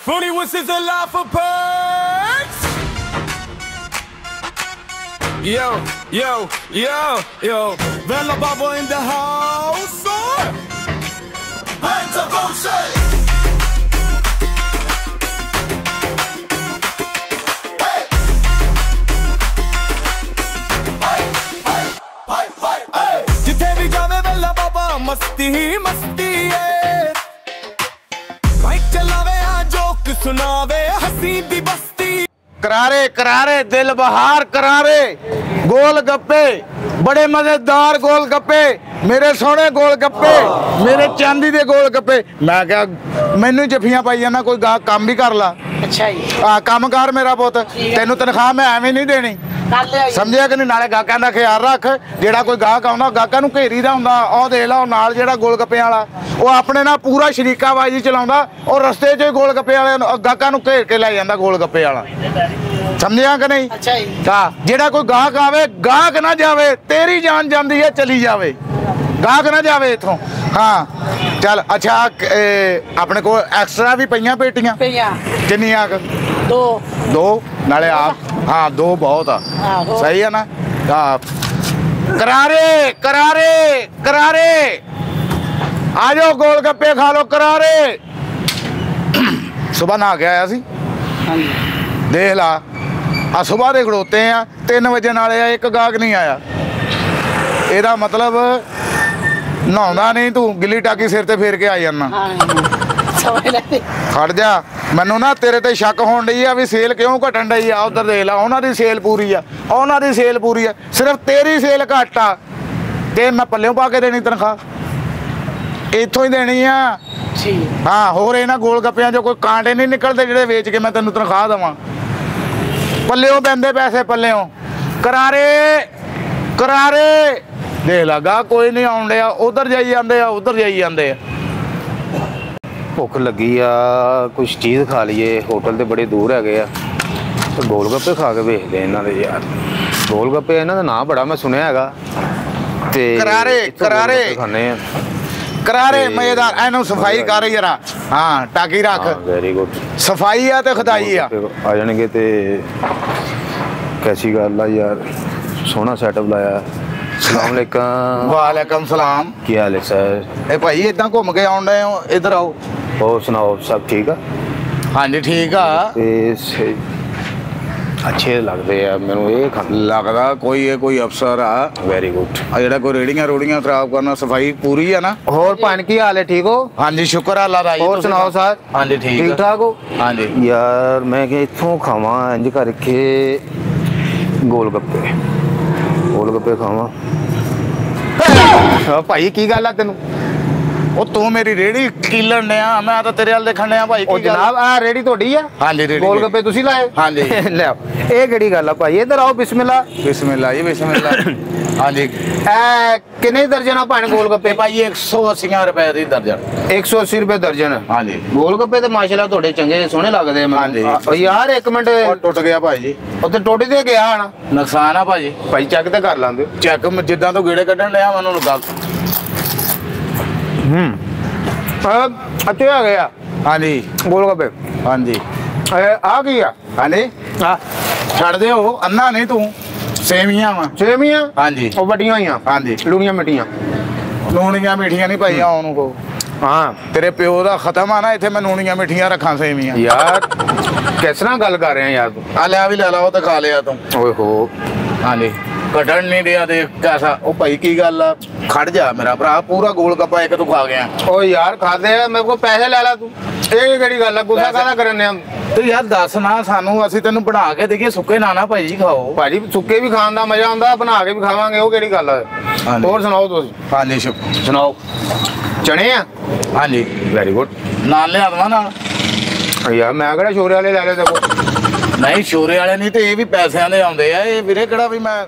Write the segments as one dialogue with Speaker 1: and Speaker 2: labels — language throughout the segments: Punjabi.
Speaker 1: Funny was is a lot for perks. Yo, yo, yo, yo. Bella Baba in the house. Hands up on say. जिथे भी जावे वेला बाबा मस्ती ही मस्ती है। माइक चलावे जोक सुनावे हसी दी बस्ती।
Speaker 2: करारे करारे दिल बहार करारे गोल गप्पे बड़े मजेदार गोल गप्पे मेरे सोने गोल गप्पे मेरे चांदी दे गोल गप्पे। मैं क्या मैनू जफियां पाई जाना कोई गा काम भी कर ला।
Speaker 3: अच्छा जी
Speaker 2: काम कर मेरा पुत तेनू तनख्वाह मैं एवं नहीं देनी समझिया कि नहीं। नाले गाहकां दा ख्याल रख जेड़ा कोई गाहक आउंदा गाहकां नू घेरी दा हुंदा ओह देख ला नाल जेड़ा गोल गप्पे वाला ओह अपने नाल पूरा शरीकाबाजी चलाउंदा और रस्ते च गोल गप्पे वाले गाहकां नू घेर के लै जांदा गोल गप्पे वाला समझिया कि नहीं।
Speaker 3: अच्छा जी
Speaker 2: हाँ जेड़ा कोई गाहक आवे गाहक ना जावे तेरी जान जांदी है चली जावे गाहक ना जावे इथों। हाँ चल अच्छा अपने को एक्स्ट्रा भी पईयां पेटियां किन्नियां
Speaker 3: दो
Speaker 2: दो नाले आप हाँ दो बहुत आ सही है ना। हाँ करारे करारे करारे आ जाओ गोल गप्पे खा लो करारे। सुबह नहा के आया सी देख ला आ सुबह दे खड़ोते हैं 3 बजे नाले एक गाहक नहीं आया एदा मतलब नहाउंदा नहीं तू गिल्ली टाकी सिर ते फेर के आ जाना। खड़ जा मैनू ना तेरे ते शक होण डई आ भी सेल क्यों घटन डई आ। उधर देख ला उन्हां दी सेल पूरी आ उन्हां दी सेल पूरी आ सिर्फ तेरी सेल घट आ ते मैं पल्लियों पा के देनी तनख्वाह इत्थों ही देनी आ। हाँ होर इन्हां गोल गप्पियां जो कोई कांटे नहीं निकलते जेह्ड़े वेच के मैं तेनू तनख्वाह देवां पल्लियों पैंदे पैसे पल्लियों करारे करारे देख लगा कोई नहीं आउण डिया उधर जाई जांदे आ उधर जाई जांदे आ।
Speaker 4: भुख लगी आ कुछ चीज़ खा लीए होटल तो बड़े दूर है तो गोल गप्पे खा के वेखते इन्हों के यार गोल गप्पे इन्हों का नाम बड़ा मैं सुनिया है
Speaker 2: करारे करारे
Speaker 4: खाने
Speaker 2: करारे मजेदार एनू सफाई कर जरा। हाँ टाकी रख
Speaker 4: वेरी गुड
Speaker 2: सफाई आ ते खुदाई आ
Speaker 4: जाएंगे तो कैसी गल आ यार सोहना सैटअप लाया। अस्सलामुअलैकुम
Speaker 2: वालेकुम सलाम
Speaker 4: की हाल है सर।
Speaker 2: ए भाई इदां घूम के आउण डए हो इधर आओ
Speaker 4: और सुनाओ सब ठीक है।
Speaker 2: हाँ जी ठीक आ
Speaker 4: अच्छे लगते हैं मैनू ये
Speaker 2: लगता कोई अफसर आ।
Speaker 4: वेरी गुड
Speaker 2: आ जेड़ा कोई रेड़ियां रोड़ियां खराब करना सफाई पूरी है ना।
Speaker 4: और भैन की हाल है ठीक हो।
Speaker 2: हाँ जी शुक्र अल्लाह दा।
Speaker 4: और सुनाओ सर।
Speaker 2: हाँ जी ठीक
Speaker 4: ठाक हो।
Speaker 2: हाँ जी
Speaker 4: यार मैं क्या इत्थों खावा इंज करके गोल गप्पे खावा। भाई की गल है तेनू
Speaker 2: तू मेरी रेड़ी कीलन ने आ मैं तो तेरे वाल देखण ने आ भाई।
Speaker 4: जनाब आ रेड़ी तोड़ी है।
Speaker 2: हाँ जी रेड़ी
Speaker 4: गोल गप्पे तुसी लाए।
Speaker 2: हाँ जी
Speaker 4: ले आओ ये केड़ी गल है भाई इधर आओ बिस्मिल्लाह
Speaker 2: बिस्मिल्लाह जी बिस्मिल्लाह। हाँ जी
Speaker 4: कितने दर्जन आ भाई गोल गप्पे
Speaker 2: भाई 180 रुपए दी दर्जन
Speaker 4: 180 रुपए दर्जन।
Speaker 2: हाँ जी
Speaker 4: गोल गप्पे तो माशाल्लाह थोड़े चंगे सोहने लगदे हैं।
Speaker 2: हाँ जी
Speaker 4: यार एक मिनट
Speaker 2: टुट गया भाई जी
Speaker 4: उत्ते टुट ते गया ना
Speaker 2: नुकसान आ भाई
Speaker 4: भाई चेक ते कर लांदे
Speaker 2: चेक जिद्दां तो गेड़े कड्ढण लिया मैनूं गल
Speaker 4: अच्छे आ गया।
Speaker 2: हाँ जी
Speaker 4: गोल गप्पे
Speaker 2: हाँ जी
Speaker 4: आ गया।
Speaker 2: हाँ जी छड़ दे अन्ना नहीं तू सेवियां वा
Speaker 4: सेवियां।
Speaker 2: हाँ जी
Speaker 4: वो बड़ियां ही
Speaker 2: हाँ जी
Speaker 4: लूनियां मिट्टियां
Speaker 2: लूनियां मिठियां नहीं पाई ओनू को।
Speaker 4: हाँ
Speaker 2: तेरे प्यो दा खत्म आ ना इत्थे मैं लूनियां मिठियां रखा सेवियां।
Speaker 4: यार किस तरह गल कर रहे हैं यार तू।
Speaker 2: आ लिया भी ले ला तो खा लिया तू।
Speaker 4: ओए हो
Speaker 2: हाँ जी कटन नहीं दिया देख कैसा ओ भाई की गल आ खड़ जा मेरा भरा पूरा गोल गप्पा एक तू खा गया।
Speaker 4: ओ यार खादे मेरे को पैसे ले ला तू ये केड़ी गल है गुस्सा कादा करने हम
Speaker 2: तो यार दस ना सानू असि तेनू बना के देइए सुक्के ना ना भाई खाओ।
Speaker 4: भाजी सुक्के भी खान दा मजा आंदा बना के भी खावांगे वो केड़ी गल है। और सुनाओ तुसी।
Speaker 2: हाँ जी
Speaker 4: सुनाओ चने आ।
Speaker 2: हाँ जी
Speaker 4: वेरी गुड
Speaker 2: नाल लिया दवा नाल
Speaker 4: यार मैं केड़ा शोरे वाले ले ले देखो
Speaker 2: नहीं शोरे वाले नहीं तो ये भी पैसिਆਂ ਦੇ ਆਉਂਦੇ ਆ ਇਹ ਵੀਰੇ ਕਿਹੜਾ ਵੀ ਮੈਂ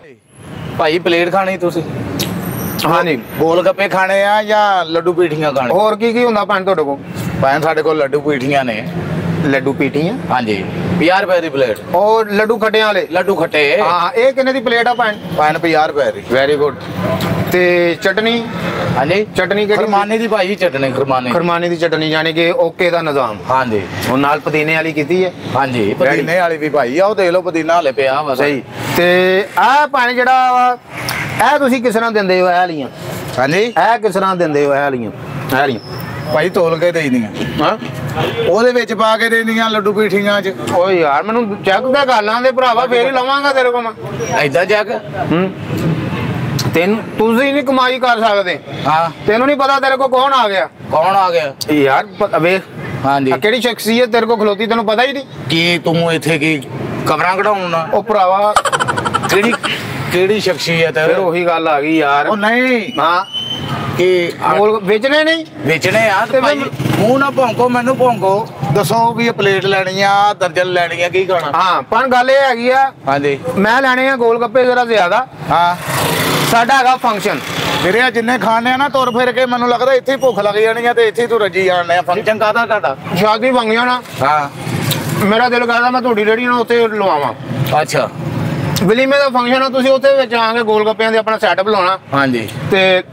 Speaker 2: ਭਾਈ ਪਲੇਟ ਖਾਣੀ ਤੁਸੀਂ।
Speaker 4: हाँ जी
Speaker 2: गोल गप्पे खाने आ या लड्डू पीठियां खाने
Speaker 4: और की हुंदा भैन तुहाडे कोल।
Speaker 2: भैन साडे कोल लड्डू पीठियां ने
Speaker 4: ਲੱਡੂ ਪੀਟੀਆਂ
Speaker 3: ਹਾਂਜੀ 50 ਰੁਪਏ ਦੀ ਪਲੇਟ।
Speaker 4: और ਲੱਡੂ ਖੱਟਿਆਂ ਵਾਲੇ
Speaker 3: ਲੱਡੂ ਖੱਟੇ
Speaker 4: ਹਾਂ ਇਹ ਕਿੰਨੇ ਦੀ ਪਲੇਟ ਆ ਭੈਣ?
Speaker 3: 50 ਰੁਪਏ ਦੀ।
Speaker 4: Very good. ਤੇ ਚਟਨੀ?
Speaker 3: ਹਾਂਜੀ
Speaker 4: ਚਟਨੀ ਕਿਹੜੀ?
Speaker 3: ਖਰਮਾਨੇ ਦੀ ਭਾਈ ਚਟਨੀ।
Speaker 4: ਖਰਮਾਨੇ ਦੀ ਚਟਨੀ ਯਾਨੀ ਕਿ ਓਕੇ ਦਾ ਨਿਜ਼ਾਮ।
Speaker 3: ਹਾਂਜੀ
Speaker 4: ਉਹ ਨਾਲ ਪੁਦੀਨੇ ਵਾਲੀ ਕੀਤੀ ਹੈ?
Speaker 3: ਹਾਂਜੀ ਪੁਦੀਨੇ ਵਾਲੀ ਵੀ ਭਾਈ ਆ, ਉਹ ਦੇਖ ਲਓ ਪੁਦੀਨਾ ਹਲੇ ਪਿਆ ਵਾ।
Speaker 4: ਸਹੀ। ਤੇ ਆਹ ਭੈਣ ਜਿਹੜਾ ਵਾ ਇਹ ਤੁਸੀਂ ਕਿਸ ਤਰ੍ਹਾਂ ਦਿੰਦੇ ਹੋ ਇਹ ਵਾਲੀਆਂ?
Speaker 3: ਹਾਂਜੀ
Speaker 4: ਇਹ ਕਿਸ ਤਰ੍ਹਾਂ ਦਿੰਦੇ ਹੋ ਇਹ ਵਾਲੀਆਂ? ਇਹ ਵਾਲੀਆਂ
Speaker 3: ਭਾਈ ਤੋਲ ਕੇ ਦੇਈਆਂ।
Speaker 4: ਹਾਂ
Speaker 3: ਉਹਦੇ ਵਿੱਚ ਪਾ ਕੇ ਦੇਣੀਆਂ ਲੱਡੂ ਪੀਠੀਆਂ ਚ।
Speaker 4: ਓ ਯਾਰ ਮੈਨੂੰ ਚੈੱਕ ਤਾਂ ਕਰ ਲਾਂ ਦੇ ਭਰਾਵਾ, ਫੇਰ ਹੀ ਲਵਾਂਗਾ ਤੇਰੇ ਕੋਲ ਮੈਂ।
Speaker 3: ਐਦਾਂ ਜੱਗ
Speaker 4: ਤੈਨੂੰ ਤੁਸੀਂ ਨਹੀਂ ਕਮਾਈ ਕਰ ਸਕਦੇ।
Speaker 3: ਹਾਂ
Speaker 4: ਤੈਨੂੰ ਨਹੀਂ ਪਤਾ ਤੇਰੇ ਕੋਲ ਕੌਣ ਆ ਗਿਆ?
Speaker 3: ਕੌਣ ਆ ਗਿਆ
Speaker 4: ਯਾਰ ਵੇਖ
Speaker 3: ਹਾਂਜੀ
Speaker 4: ਕਿਹੜੀ ਸ਼ਖਸੀਅਤ ਤੇਰੇ ਕੋਲ ਖਲੋਤੀ, ਤੈਨੂੰ ਪਤਾ ਹੀ ਨਹੀਂ।
Speaker 3: ਕੀ ਤੂੰ ਇੱਥੇ ਕੀ ਕਬਰਾਂ ਕਢਾਉਣਾ?
Speaker 4: ਉਹ ਭਰਾਵਾ
Speaker 3: ਕਿਹੜੀ ਸ਼ਖਸੀਅਤ ਹੈ?
Speaker 4: ਫਿਰ ਉਹੀ ਗੱਲ ਆ ਗਈ ਯਾਰ।
Speaker 3: ਉਹ ਨਹੀਂ
Speaker 4: ਹਾਂ
Speaker 3: ਕਿ
Speaker 4: ਬੋਲ ਵੇਚਣੇ ਨਹੀਂ
Speaker 3: ਵੇਚਣੇ ਆ ਤੇ ਭਾਈ ਮੂੰਹ ਨਾ ਭੌਂਕੋ, ਮੈਨੂੰ ਭੌਂਕੋ। ਦੱਸੋ ਵੀ ਇਹ ਪਲੇਟ ਲੈਣੀ ਆ, ਦਰਜਨ ਲੈਣੀ ਆ, ਕੀ ਖਾਣਾ?
Speaker 4: ਹਾਂ ਪਰ ਗੱਲ ਇਹ ਹੈਗੀ ਆ
Speaker 3: ਹਾਂਜੀ
Speaker 4: ਮੈਂ ਲੈਣੇ ਆ ਗੋਲ ਗੱਪੇ ਜ਼ਰਾ ਜ਼ਿਆਦਾ।
Speaker 3: ਹਾਂ
Speaker 4: ਸਾਡਾ ਹੈਗਾ ਫੰਕਸ਼ਨ
Speaker 3: ਵੀਰੇ, ਜਿੰਨੇ ਖਾਣੇ ਆ ਨਾ ਤੁਰ ਫਿਰ ਕੇ ਮੈਨੂੰ ਲੱਗਦਾ ਇੱਥੇ ਹੀ ਭੁੱਖ ਲੱਗ ਜਾਣੀ ਆ ਤੇ ਇੱਥੇ ਹੀ ਤੂੰ ਰੱਜੀ ਜਾਣਾ। ਫੰਕਸ਼ਨ ਕਾਹਦਾ ਤੁਹਾਡਾ?
Speaker 4: ਸ਼ਾਦੀ ਮੰਗੀਆਂ ਨਾ।
Speaker 3: ਹਾਂ
Speaker 4: ਮੇਰਾ ਦਿਲ ਕਰਦਾ ਮੈਂ ਤੁਹਾਡੀ ਰੇਹੜੀ ਨਾਲ ਉੱਥੇ ਲਵਾਵਾਂ।
Speaker 3: ਅੱਛਾ
Speaker 4: ਵਲੀਮੇ ਦਾ ਫੰਕਸ਼ਨ ਆ, ਤੁਸੀਂ ਉੱਥੇ ਵਿੱਚ ਆਂਗੇ ਗੋਲ ਗੱਪਿਆਂ ਦੇ ਆਪਣਾ ਸੈਟਅਪ ਲਾਉਣਾ
Speaker 3: ਹਾਂਜੀ
Speaker 4: ਤੇ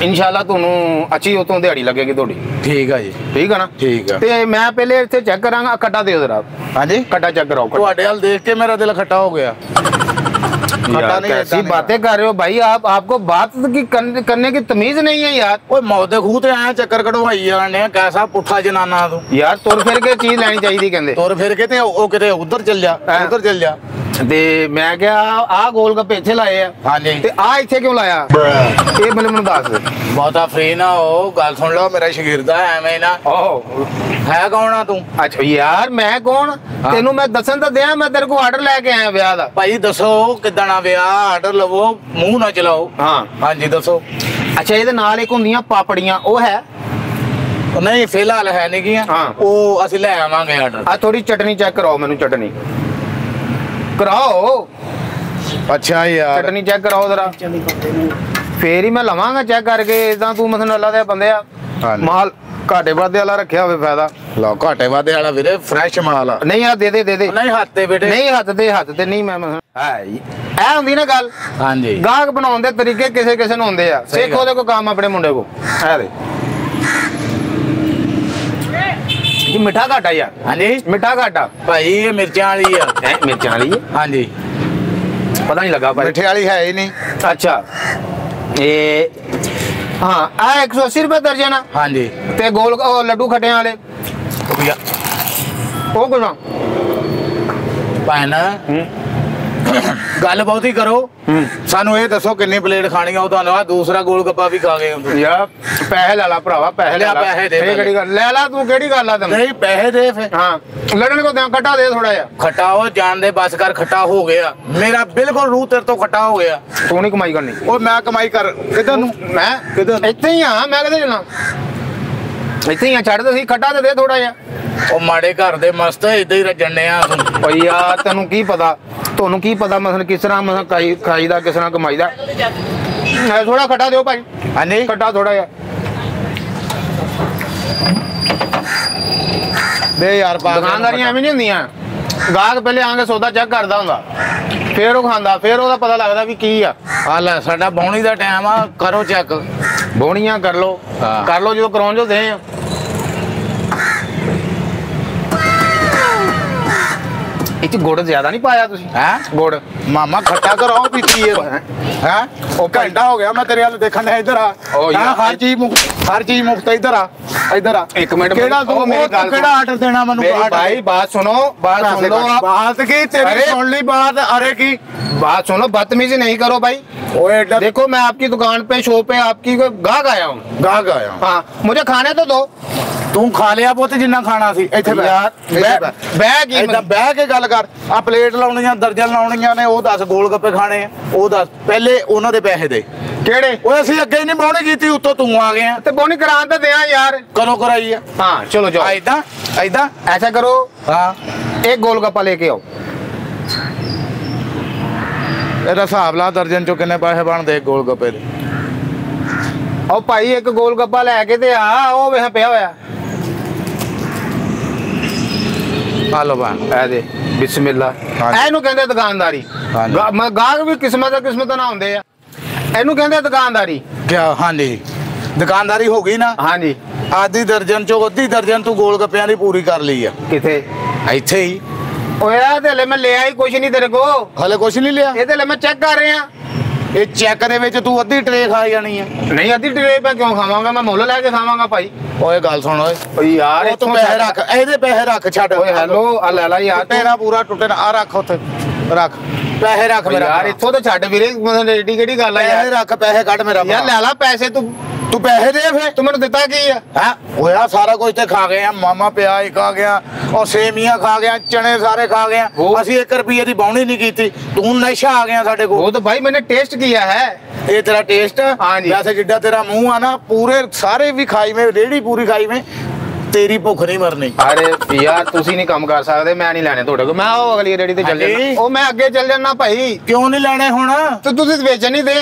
Speaker 4: ਇਨਸ਼ਾਅੱਲਾ ਤੁਹਾਨੂੰ ਅੱਛੀ ਉਤੋਂ ਦਿਹਾੜੀ ਲੱਗੇਗੀ ਤੁਹਾਡੀ।
Speaker 3: ਠੀਕ ਆ ਜੀ।
Speaker 4: ਠੀਕ ਆ ਨਾ?
Speaker 3: ਠੀਕ ਆ।
Speaker 4: ਤੇ ਮੈਂ ਪਹਿਲੇ ਇੱਥੇ ਚੈੱਕ ਕਰਾਂਗਾ, ਕੱਟਾ ਦਿਓ ਜ਼ਰਾ।
Speaker 3: ਹਾਂਜੀ
Speaker 4: ਕੱਟਾ ਚੈੱਕ ਕਰਾਓ।
Speaker 3: ਤੁਹਾਡੇ ਵੱਲ ਦੇਖ ਕੇ ਮੇਰਾ ਦਿਲ ਖੱਟਾ ਹੋ ਗਿਆ।
Speaker 4: खट्टा नहीं, कैसी बातें कर रहे हो भाई आप? आपको बात की करने की तमीज नहीं है यार।
Speaker 3: ओए मौत दे खूह ते आया चक्कर कढवाई जाने कैसा पुठा जनाना तू
Speaker 4: यार तुर फिर के चीज लेनी चाहिए कहंदे।
Speaker 3: तुर फिर के ते ओ किते उधर चल जा उधर चल जा।
Speaker 4: ਤੇ ਮੈਂ ਕਿਹਾ ਆ ਗੋਲ ਗੱਪੇ ਇੱਥੇ ਲਾਏ ਆ।
Speaker 3: ਹਾਂਜੀ
Speaker 4: ਤੇ ਆ ਇੱਥੇ ਕਿਉਂ ਲਾਇਆ ਇਹ ਮੈਨੂੰ ਦੱਸ ਦੇ।
Speaker 3: ਬਹੁਤਾ ਫਰੀ ਨਾ ਹੋ, ਗੱਲ ਸੁਣ ਲਓ ਮੇਰਾ ਸ਼ਗਿਰਦ ਆ ਐਵੇਂ ਨਾ।
Speaker 4: ਓਹ
Speaker 3: ਹੈ ਕੌਣ ਆ ਤੂੰ?
Speaker 4: ਅੱਛਾ ਯਾਰ ਮੈਂ ਕੌਣ ਤੈਨੂੰ ਮੈਂ ਦੱਸਣ ਤਾਂ ਦਿਆਂ, ਮੈਂ ਤੇਰੇ ਕੋਲ ਆਰਡਰ ਲੈ ਕੇ ਆਇਆ ਵਿਆਹ ਦਾ।
Speaker 3: ਭਾਈ ਦੱਸੋ ਕਿੱਦਾਂ ਆ ਵਿਆਹ? ਆਰਡਰ ਲਵੋ, ਮੂੰਹ ਨਾ ਚਲਾਓ।
Speaker 4: ਹਾਂ
Speaker 3: ਹਾਂਜੀ ਦੱਸੋ।
Speaker 4: ਅੱਛਾ ਇਹਦੇ ਨਾਲ ਇੱਕ ਹੁੰਦੀਆਂ ਪਾਪੜੀਆਂ, ਉਹ ਹੈ?
Speaker 3: ਨਹੀਂ ਫਿਲਹਾਲ ਹੈ ਨਹੀਂ ਗਿਆ।
Speaker 4: ਹਾਂ
Speaker 3: ਉਹ ਅਸੀਂ ਲੈ ਆਵਾਂਗੇ ਆਰਡਰ।
Speaker 4: ਆ ਥੋੜੀ ਚਟਨੀ ਚੈੱਕ ਕਰਾਓ, ਮੈਨੂੰ ਚਟਨੀ ਕਰਾਓ।
Speaker 3: ਅੱਛਾ ਯਾਰ
Speaker 4: ਚਟਨੀ ਚੈੱਕ ਕਰਾਓ ਜ਼ਰਾ, ਫੇਰ ਹੀ ਮੈਂ ਲਵਾਂਗਾ ਚੈੱਕ ਕਰਕੇ। ਇਦਾਂ ਤੂੰ ਮਸਨ ਅੱਲਾ ਦੇ ਬੰਦੇ ਆ ਮਾਲ ਘਾਟੇ ਵਾਧੇ ਵਾਲਾ ਰੱਖਿਆ ਹੋਵੇ ਫਾਇਦਾ।
Speaker 3: ਲਓ ਘਾਟੇ ਵਾਧੇ ਵਾਲਾ ਵੀਰੇ, ਫਰੈਸ਼ ਮਾਲ ਆ।
Speaker 4: ਨਹੀਂ ਆ ਦੇ ਦੇ
Speaker 3: ਨਹੀਂ ਹੱਥ ਤੇ ਬੇਟੇ,
Speaker 4: ਨਹੀਂ ਹੱਥ ਤੇ ਨਹੀਂ ਮੈਂ ਹੈ ਇਹ ਹੁੰਦੀ ਨਾ ਗੱਲ।
Speaker 3: ਹਾਂਜੀ
Speaker 4: ਗਾਹਕ ਬਣਾਉਣ ਦੇ ਤਰੀਕੇ ਕਿਸੇ ਕਿਸੇ ਨੂੰ ਹੁੰਦੇ ਆ। ਸਿੱਖ ਉਹਦੇ ਕੋ ਕੰਮ ਆਪਣੇ ਮੁੰਡੇ ਕੋ ਹੈ ਦੇ ਜੀ। ਮਿੱਠਾ ਘਾਟਾ ਯਾਰ।
Speaker 3: ਹਾਂਜੀ
Speaker 4: ਮਿੱਠਾ ਘਾਟਾ
Speaker 3: ਭਾਈ ਇਹ ਮਿਰਚਾਂ ਵਾਲੀ ਆ।
Speaker 4: ਮਿਰਚਾਂ ਵਾਲੀ ਹੈ?
Speaker 3: ਹਾਂਜੀ
Speaker 4: ਪਤਾ ਨਹੀਂ ਲੱਗਾ ਭਾਈ।
Speaker 3: ਮਿੱਠੇ ਵਾਲੀ ਹੈ ਹੀ ਨਹੀਂ।
Speaker 4: ਅੱਛਾ ਇਹ ਹਾਂ ਆ 180 ਰੁਪਏ ਦਰਜਨ ਆ।
Speaker 3: ਹਾਂਜੀ
Speaker 4: ਤੇ ਗੋਲ ਉਹ ਲੱਡੂ ਖੱਟਿਆਂ ਵਾਲੇ ਉਹ ਕਿੰਨਾ?
Speaker 3: ਭੈਣ ਗੱਲ ਬਹੁਤੀ ਕਰੋ, ਸਾਨੂੰ ਇਹ ਦੱਸੋ ਕਿੰਨੀ ਪਲੇਟ ਖਾਣੀ ਆ? ਉਹ ਤੁਹਾਨੂੰ ਆ ਦੂਸਰਾ ਗੋਲ ਗੱਪਾ ਵੀ ਖਾ ਗਏ
Speaker 4: ਯਾਰ ਪੈਸੇ ਲੈ ਲਾ ਭਰਾਵਾ, ਪੈਸੇ ਲੈ ਲਾ।
Speaker 3: ਪੈਸੇ ਦੇ
Speaker 4: ਕਿਹੜੀ ਗੱਲ ਲੈ ਲਾ ਤੂੰ, ਕਿਹੜੀ ਗੱਲ ਆ ਤੈਨੂੰ?
Speaker 3: ਨਹੀਂ ਪੈਸੇ ਦੇ ਫੇ।
Speaker 4: ਹਾਂ ਲੜਨ ਕੋ ਦੇ, ਖੱਟਾ ਦੇ ਥੋੜਾ ਜਿਹਾ।
Speaker 3: ਖੱਟਾ ਉਹ ਜਾਣ ਦੇ ਬਸ ਕਰ, ਖੱਟਾ ਹੋ ਗਿਆ ਮੇਰਾ ਬਿਲਕੁਲ ਰੂਹ ਤੇਰੇ ਤੋਂ ਖੱਟਾ ਹੋ ਗਿਆ।
Speaker 4: ਤੂੰ ਨਹੀਂ ਕਮਾਈ ਕਰਨੀ।
Speaker 3: ਉਹ ਮੈਂ ਕਮਾਈ ਕਰ ਕਿਧਰ ਨੂੰ?
Speaker 4: ਮੈਂ
Speaker 3: ਕਿਧਰ?
Speaker 4: ਇੱਥੇ ਹੀ ਆ। ਮੈਂ ਕਿੱਥੇ ਜਾਣਾ? ਇੱਥੇ ਹੀ ਆ। ਛੱਡ ਦੇ ਖੱਟਾ ਤੇ ਦੇ ਥੋੜਾ ਜਿਹਾ।
Speaker 3: ਉਹ ਮਾੜੇ ਘਰ ਦੇ ਮਸਤ ਇਦਾਂ ਹੀ ਰੱਜਣੇ ਆ।
Speaker 4: ਓ ਯਾਰ ਤੈਨੂੰ ਕੀ ਪਤਾ, ਤੁਹਾਨੂੰ ਕੀ ਪਤਾ ਮਸਲ ਕਿਸ ਤਰ੍ਹਾਂ ਮਸਲ ਖਾਈਦਾ, ਕਿਸ ਤਰ੍ਹਾਂ ਕਮਾਈਦਾ। ਥੋੜਾ ਖੱਟਾ ਦਿਓ ਭਾਈ।
Speaker 3: ਹਾਂਜੀ
Speaker 4: ਖੱਟਾ ਥੋੜਾ ਜਿਹਾ
Speaker 3: ਦੇ ਯਾਰ।
Speaker 4: ਦੁਕਾਨਦਾਰੀਆਂ ਐਵੇਂ ਨਹੀਂ ਹੁੰਦੀਆਂ। ਗਾਹਕ ਪਹਿਲੇ ਆਂਗੇ ਸੌਦਾ ਚੈੱਕ ਕਰਦਾ ਹੁੰਦਾ, ਫੇਰ ਉਹ ਖਾਂਦਾ, ਫੇਰ ਉਹਦਾ ਪਤਾ ਲੱਗਦਾ ਵੀ ਕੀ ਆ।
Speaker 3: ਆ ਲੈ ਸਾਡਾ ਬੌਣੀ ਦਾ ਟਾਈਮ ਆ, ਕਰੋ ਚੈੱਕ।
Speaker 4: ਬੋਣੀਆਂ ਕਰ ਲੋ ਜਦੋਂ ਕਰਾਉਣ ਜੋ ਦੇ ਆ। ਇਹ ਚ ਗੁੜ ਜ਼ਿਆਦਾ ਨਹੀਂ ਪਾਇਆ ਤੁਸੀਂ?
Speaker 3: ਹੈ
Speaker 4: ਗੁੜ
Speaker 3: ਮਾਮਾ ਖੱਟਾ ਕਰਾਓ ਪੀਤੀ ਹੈ। ਉਹ ਘੰਟਾ ਹੋ ਗਿਆ ਮੈਂ ਤੇਰੇ ਵੱਲ ਦੇਖਣ ਡਿਆ। ਇੱਧਰ ਆ। ਹਰ ਚੀਜ਼ ਮੁਫਤ। ਇੱਧਰ ਆ ਇੱਧਰ ਆ।
Speaker 4: ਇੱਕ ਮਿੰਟ
Speaker 3: ਕਿਹੜਾ ਤੂੰ ਕਿਹੜਾ ਆਰਡਰ ਦੇਣਾ ਮੈਨੂੰ?
Speaker 4: ਭਾਈ ਬਾਤ ਸੁਣੋ, ਬਾत सुन लो आप।
Speaker 3: बात की तेरी सुन ली बात। अरे की
Speaker 4: बात सुनो, बदतमीजी नहीं करो भाई। देखो मैं आपकी दुकान पे शॉप पे आपकी गाहक आया हूँ।
Speaker 3: गाहक आया?
Speaker 4: हाँ मुझे खाने तो दो।
Speaker 3: ਤੂੰ ਖਾ ਲਿਆ ਪੁੱਤ ਜਿੰਨਾ ਖਾਣਾ ਸੀ। ਇੱਥੇ
Speaker 4: ਯਾਰ
Speaker 3: ਬਹਿ ਕੇ ਗੱਲ ਕਰ। ਆ ਪਲੇਟ ਲਾਉਣੀਆਂ, ਦਰਜਨ ਲਾਉਣੀਆਂ ਨੇ। ਉਹ ਦੱਸ ਗੋਲ ਗੱਪੇ ਖਾਣੇ ਆ, ਉਹ ਦੱਸ ਪਹਿਲੇ ਉਹਨਾਂ ਦੇ ਪੈਸੇ ਦੇ।
Speaker 4: ਕਿਹੜੇ?
Speaker 3: ਓਏ ਅਸੀਂ ਅੱਗੇ ਹੀ ਨਹੀਂ ਬੌਣੀ ਕੀਤੀ, ਉੱਤੋਂ ਤੂੰ ਆ ਗਿਆ।
Speaker 4: ਤੇ ਬੋਨੀ ਕਰਾਂ ਤਾਂ ਦਿਆਂ ਯਾਰ।
Speaker 3: ਕਦੋਂ ਕਰਾਈ ਆ?
Speaker 4: हाँ चलो जाओ।
Speaker 3: ਏਦਾਂ ਏਦਾਂ
Speaker 4: ऐसा करो,
Speaker 3: ਹਾਂ
Speaker 4: एक गोलगप्पा लेके आओ।
Speaker 3: ਇਹਦਾ ਹਿਸਾਬ ਲਾ ਦਰਜਨ ਚੋਂ ਕਿੰਨੇ ਪੈਸੇ ਬਣਦੇ ਗੋਲ ਗੱਪੇ ਦੇ।
Speaker 4: ਉਹ ਭਾਈ ਇੱਕ ਗੋਲਗੱਪਾ ਲੈ ਕੇ ਤੇ ਆ, ਉਹ ਵੇਖ ਪਿਆ ਹੋਇਆ।
Speaker 2: ਆ ਲੋ ਬਣ
Speaker 4: ਇਹ ਦੇ ਬਿਸਮਿਲ੍ਲਾ ਇਹਨੂੰ ਕਹਿੰਦੇ ਦੁਕਾਨਦਾਰੀ ਗਾਹਕ ਵੀ ਕਿਸਮਤ ਨਾ ਹੁੰਦੇ ਆ ਇਹਨੂੰ ਕਹਿੰਦੇ ਦੁਕਾਨਦਾਰੀ
Speaker 2: ਕਿਆ ਹਾਂਜੀ ਦੁਕਾਨਦਾਰੀ ਹੋ ਗਈ ਨਾ
Speaker 4: ਹਾਂਜੀ
Speaker 2: ਆधी ਦਰਜਨ ਚੋਂ ਅੱਧੀ ਦਰਜਨ ਤੂੰ ਗੋਲ ਗੱਪਿਆਂ ਦੀ ਪੂਰੀ ਕਰ ਲਈ ਆ
Speaker 4: ਕਿੱਥੇ
Speaker 2: ਇੱਥੇ ਹੀ
Speaker 4: ਓਏ ਆ ਤੇ ਲੈ ਮੈਂ ਲਿਆ ਹੀ ਕੁਛ ਨਹੀਂ ਤੇਰੇ ਕੋ
Speaker 2: ਹਲੇ ਕੁਛ ਨਹੀਂ ਲਿਆ
Speaker 4: ਇਹ ਤੇ ਲੈ ਮੈਂ ਚੈੱਕ ਕਰ ਰਿਹਾ
Speaker 2: ਇਹ ਚੈੱਕ ਦੇ ਵਿੱਚ ਤੂੰ ਅੱਧੀ ਟਰੇ ਖਾ ਜਾਣੀ ਆ
Speaker 4: ਨਹੀਂ ਅੱਧੀ ਟਰੇ ਮੈਂ ਕਿਉਂ ਖਾਵਾਂਗਾ ਮੈਂ ਮੁੱਲ ਲੈ ਕੇ ਖਾਵਾਂਗਾ ਭਾਈ
Speaker 2: ਓਏ ਗੱਲ ਸੁਣ ਓਏ
Speaker 4: ਯਾਰ
Speaker 2: ਤੂੰ ਪੈਸੇ ਰੱਖ ਇਹਦੇ ਪੈਸੇ ਰੱਖ ਛੱਡ
Speaker 4: ਓਏ ਹੈਲੋ ਆ ਲੈ ਲੈ ਯਾਰ
Speaker 2: ਤੇਰਾ ਪੂਰਾ ਟੁੱਟੇ ਨਾ ਆ ਰੱਖ ਉੱਥੇ ਰੱਖ ਪੈਸੇ ਰੱਖ ਮੇਰਾ
Speaker 4: ਯਾਰ ਇੱਥੋਂ ਤਾਂ ਛੱਡ ਵੀਰੇ ਰੇਡੀ ਕਿਹੜੀ ਗੱਲ ਆ
Speaker 2: ਪੈਸੇ ਰੱਖ ਪੈਸੇ ਕੱਢ ਮੇਰਾ
Speaker 4: ਯਾਰ ਲੈ ਲੈ ਪੈਸੇ ਤੂੰ
Speaker 2: ਪੈਸੇ ਦੇ ਫੇ
Speaker 4: ਤੂੰ ਮੈਨੂੰ ਦਿੱਤਾ ਕੀ ਆ
Speaker 2: ਹੈ ਹੋਇਆ ਸਾਰਾ ਕੁਝ ਤੇ ਖਾ ਗਏ ਆ ਮਾਮਾ ਪਿਆਜ਼ ਖਾ ਗਿਆ ਔਰ ਸੇਮੀਆਂ ਖਾ ਗਿਆ ਚਨੇ ਸਾਰੇ ਖਾ ਗਿਆ ਅਸੀਂ 1 ਰੁਪਏ ਦੀ ਬਾਉਣੀ ਨਹੀਂ ਕੀਤੀ ਤੂੰ ਨਸ਼ਾ ਆ ਗਿਆ ਸਾਡੇ ਕੋਲ
Speaker 4: ਉਹ ਤਾਂ ਭਾਈ ਮੈंने टेस्ट किया है
Speaker 2: ਇਹ ਤੇਰਾ ਟੇਸਟ
Speaker 4: ਹਾਂਜੀ
Speaker 2: ਜੈਸੇ ਜਿੱਡਾ ਤੇਰਾ ਮੂੰਹ ਆ ਨਾ ਪੂਰੇ ਸਾਰੇ ਵੀ ਖਾਈ ਮੈਂ ਰੇੜੀ ਪੂਰੀ ਖਾਈ ਮੈਂ ਤੇਰੀ ਭੁੱਖ ਨਹੀਂ ਮਰਨੀ
Speaker 4: ਅਰੇ ਯਾਰ ਤੁਸੀਂ ਨਹੀਂ ਕੰਮ ਕਰ ਸਕਦੇ ਮੈਂ ਨਹੀਂ ਲੈਣੇ ਤੁਹਾਡੇ ਕੋਲ ਮੈਂ ਉਹ ਅਗਲੀ ਰੇੜੀ ਤੇ ਚੱਲ ਜਾਣਾ ਉਹ ਮੈਂ ਅੱਗੇ ਚੱਲ ਜਾਣਾ ਭਾਈ
Speaker 2: ਕਿਉਂ ਨਹੀਂ ਲੈਣੇ ਹੁਣ
Speaker 4: ਤੇ ਤੁਸੀਂ ਵੇਚਣ ਨਹੀਂ ਦੇ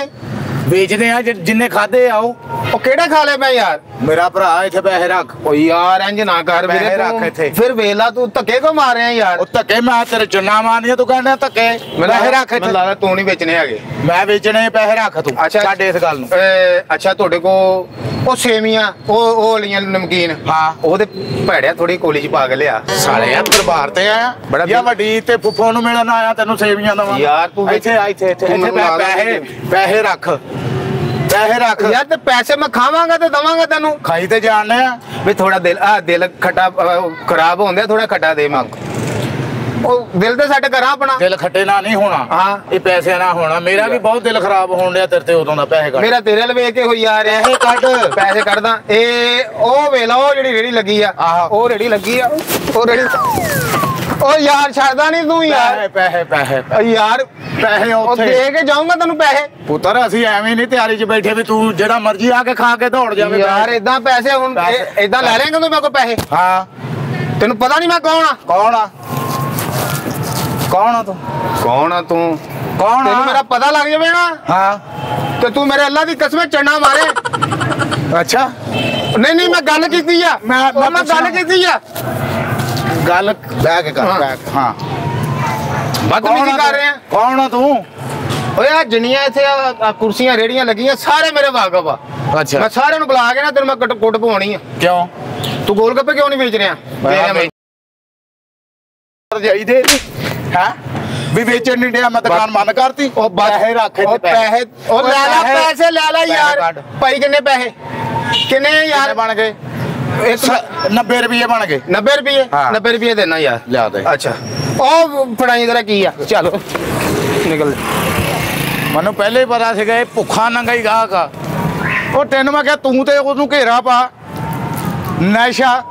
Speaker 2: ਵੇਚਦੇ ਆ ਜਿੰਨੇ ਖਾਦੇ ਆ ਉਹ
Speaker 4: ਕਿਹੜੇ ਖਾ ਲੈ ਮੈਂ ਯਾਰ
Speaker 2: ਮੇਰਾ ਭਰਾ ਇੱਥੇ ਪੈਸੇ ਰੱਖ
Speaker 4: ਓ ਯਾਰ ਇੰਜ ਨਾ ਕਰ ਵੀਰੇ
Speaker 2: ਰੱਖ ਇੱਥੇ
Speaker 4: ਫਿਰ ਵੇਲਾ ਤੂੰ ਧੱਕੇ ਕੋ ਮਾਰ ਰਿਹਾ ਯਾਰ
Speaker 2: ਉਹ ਧੱਕੇ ਮੈਂ ਤੇਰੇ ਚੁੰਨਾ ਮਾਰਨੀਆਂ ਤੂੰ ਕਹਿੰਦਾ ਧੱਕੇ ਪੈਸੇ ਰੱਖ ਇੱਥੇ
Speaker 4: ਮੈਨੂੰ ਲੱਗਦਾ ਤੂੰ ਨਹੀਂ ਵੇਚਣੇ ਹੈਗੇ
Speaker 2: ਮੈਂ ਵੇਚਣੇ ਪੈਸੇ ਰੱਖ ਤੂੰ ਛੱਡ ਇਸ ਗੱਲ ਨੂੰ
Speaker 4: ਅੱਛਾ ਤੁਹਾਡੇ ਕੋ ਉਹ ਸੇਮੀਆਂ ਉਹ ਲੀਆਂ ਨਮਕੀਨ
Speaker 2: ਹਾਂ
Speaker 4: ਉਹਦੇ ਭੈੜਿਆ ਥੋੜੀ ਕੋਲੀ ਚ ਪਾ ਕੇ ਲਿਆ
Speaker 2: ਸਾਲੇ ਆ ਦਰਬਾਰ ਤੇ ਆਇਆ
Speaker 4: ਬੜਾ
Speaker 2: ਜਾਂ ਵੱਡੀ ਤੇ ਫੁੱਫੋ ਨੂੰ ਮਿਲਣ ਆਇਆ ਤੈਨੂੰ ਸੇਵੀਆਂ ਦਵਾਂ
Speaker 4: ਯਾਰ ਤੂੰ
Speaker 2: ਇੱਥੇ ਪੈਸੇ ਰੱਖ ਪੈਸੇ ਰੱਖ
Speaker 4: ਯਾਰ ਤੇ ਪੈਸੇ ਮੈਂ ਖਾਵਾਂਗਾ ਤੇ ਦਵਾਂਗਾ ਤੈਨੂੰ
Speaker 2: ਖਾਈ ਤੇ ਜਾਣਦੇ ਆ
Speaker 4: ਵੀ ਥੋੜਾ ਦਿਲ ਖੱਟਾ ਖਰਾਬ ਹੁੰਦਾ ਥੋੜਾ ਖੱਟਾ ਦੇ ਮੰਗ ਉਹ ਦਿਲ ਤੇ ਸਾਡੇ ਘਰਾਂ ਆਪਣਾ
Speaker 2: ਦਿਲ ਖੱਟੇ ਨਾਲ ਨਹੀਂ ਹੋਣਾ
Speaker 4: ਹਾਂ
Speaker 2: ਇਹ ਪੈਸੇ ਨਾਲ ਹੋਣਾ ਮੇਰਾ ਵੀ ਬਹੁਤ ਦਿਲ ਖਰਾਬ ਹੋਣ ਡਿਆ ਤੇਰੇ ਤੇ ਉਦੋਂ ਦਾ ਪੈਸੇ ਕੱਢ
Speaker 4: ਮੇਰਾ ਤੇਰੇ ਵੱਲ ਵੇਖ ਕੇ ਹੋਈ ਆ ਰਿਹਾ
Speaker 2: ਪੈਸੇ ਕੱਢ
Speaker 4: ਪੈਸੇ ਕੱਢਦਾ ਇਹ ਉਹ ਵੇਲਾ ਉਹ ਜਿਹੜੀ ਰੇੜੀ ਲੱਗੀ ਆ ਉਹ ਰੇੜੀ ਲੱਗੀ ਆ ਉਹ ਰੇੜੀ ਉਹ ਯਾਰ ਛੱਡਦਾ ਨਹੀਂ ਤੂੰ ਯਾਰ
Speaker 2: ਪੈਸੇ
Speaker 4: ਯਾਰ ਪੈਸੇ ਉੱਥੇ ਦੇ ਕੇ ਜਾਊਂਗਾ ਤੈਨੂੰ ਪੈਸੇ
Speaker 2: ਪੁੱਤਰ ਅਸੀਂ ਐਵੇਂ ਨਹੀਂ ਤਿਆਰੀ 'ਚ ਬੈਠੇ ਵੀ ਤੂੰ ਜਿਹੜਾ ਮਰਜ਼ੀ ਆ ਕੇ ਖਾ ਕੇ ਦੌੜ ਜਾਵੇਂ
Speaker 4: ਯਾਰ ਇਦਾਂ ਪੈਸੇ ਹੁਣ ਇਦਾਂ ਲੈ ਲੇਂਗਾ ਤੂੰ ਮੇਰੇ ਕੋਲ ਪੈਸੇ
Speaker 2: ਹਾਂ
Speaker 4: ਤੈਨੂੰ ਪਤਾ ਨਹੀਂ ਮੈਂ ਕੌਣ ਆ
Speaker 2: ਕੌਣ ਆ ਤੂੰ
Speaker 4: ਕੌਣ ਆ ਤੂੰ ਤੈਨੂੰ ਮੇਰਾ ਪਤਾ ਲੱਗ ਜਾਵੇ ਨਾ
Speaker 2: ਹਾਂ
Speaker 4: ਤੇ ਤੂੰ ਮੇਰੇ ਅੱਲਾ ਦੀ ਕਸਮ ਚੰਡਾ ਮਾਰੇ
Speaker 2: ਅੱਛਾ
Speaker 4: ਨਹੀਂ ਮੈਂ ਗੱਲ ਕੀਤੀ ਆ ਮੈਂ ਗੱਲ ਕੀਤੀ ਆ
Speaker 2: ਗੱਲ ਬਹਿ ਕੇ ਕਰ ਹਾਂ
Speaker 4: ਬਦਤਮੀਜ਼ੀ ਕਰ ਰਹੇ ਆ
Speaker 2: ਕੌਣ ਆ ਤੂੰ
Speaker 4: ਓਏ ਆ ਜਣੀਆਂ ਇੱਥੇ ਆ ਕੁਰਸੀਆਂ ਰੇੜੀਆਂ ਲੱਗੀਆਂ ਸਾਰੇ ਮੇਰੇ ਵਾਕਫ ਆ
Speaker 2: ਅੱਛਾ
Speaker 4: ਮੈਂ ਸਾਰਿਆਂ ਨੂੰ ਬੁਲਾ ਕੇ ਨਾ ਤੈਨੂੰ ਮੈਂ ਕੁੱਟ ਪਵਾਉਣੀ ਆ
Speaker 2: ਕਿਉਂ
Speaker 4: ਤੂੰ ਗੋਲ ਗੱਪੇ ਕਿਉਂ ਨਹੀਂ ਵੇਚ ਰਿਹਾ
Speaker 2: ਜਾਈਦੇ ਹੈ ਵੀ ਵੇਚਣ ਨਹੀਂ ਡਿਆ ਮੈਂ ਦੁਕਾਨ ਬੰਦ ਕਰਤੀ ਉਹ ਪੈਸੇ ਰੱਖ
Speaker 4: ਉਹ ਪੈਸੇ ਉਹ ਲੈ ਲੈ ਪੈਸੇ ਲੈ ਲੈ ਯਾਰ ਭਾਈ ਕਿੰਨੇ ਪੈਸੇ ਕਿੰਨੇ ਯਾਰ
Speaker 2: ਬਣ ਗਏ 90 ਰੁਪਏ ਬਣ ਗਏ
Speaker 4: 90 ਰੁਪਏ ਦੇਣਾ ਯਾਰ
Speaker 2: ਲਿਆ ਦੇ
Speaker 4: ਅੱਛਾ ਉਹ ਫੜਾਈ ਤੇਰਾ ਕੀ ਆ ਚੱਲ ਨਿਕਲ
Speaker 2: ਮੈਨੂੰ ਪਹਿਲੇ ਹੀ ਪਤਾ ਸੀਗਾ ਇਹ ਭੁੱਖਾ ਨੰਗਾ ਹੀ ਗਾਹਕ ਆ ਉਹ ਤੈਨੂੰ ਮੈਂ ਕਿਹਾ ਤੂੰ ਤੇ ਉਹਨੂੰ ਘੇਰਾ ਪਾ ਨਸ਼ਾ